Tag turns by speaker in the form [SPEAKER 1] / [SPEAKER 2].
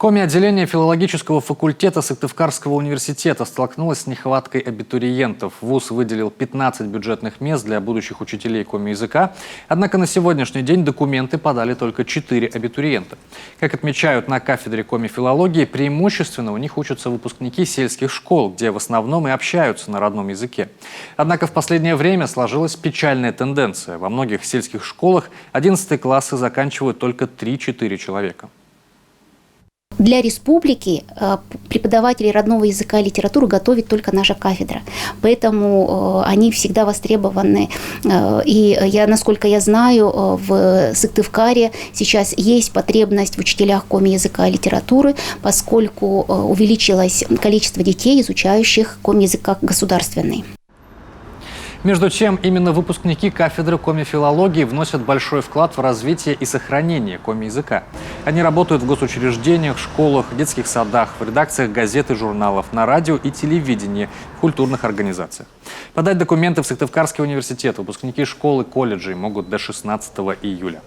[SPEAKER 1] Коми-отделение филологического факультета Сыктывкарского университета столкнулось с нехваткой абитуриентов. ВУЗ выделил 15 бюджетных мест для будущих учителей коми-языка. Однако на сегодняшний день документы подали только 4 абитуриента. Как отмечают на кафедре коми-филологии, преимущественно у них учатся выпускники сельских школ, где в основном и общаются на родном языке. Однако в последнее время сложилась печальная тенденция. Во многих сельских школах 11 классы заканчивают только 3-4 человека.
[SPEAKER 2] Для республики преподавателей родного языка и литературы готовит только наша кафедра. Поэтому они всегда востребованы. И насколько я знаю, в Сыктывкаре сейчас есть потребность в учителях коми-языка и литературы, поскольку увеличилось количество детей, изучающих коми-язык как государственный.
[SPEAKER 1] Между тем, именно выпускники кафедры коми-филологии вносят большой вклад в развитие и сохранение коми-языка. Они работают в госучреждениях, школах, детских садах, в редакциях газет и журналов, на радио и телевидении, в культурных организациях. Подать документы в Сыктывкарский университет выпускники школ и колледжей могут до 16 июля.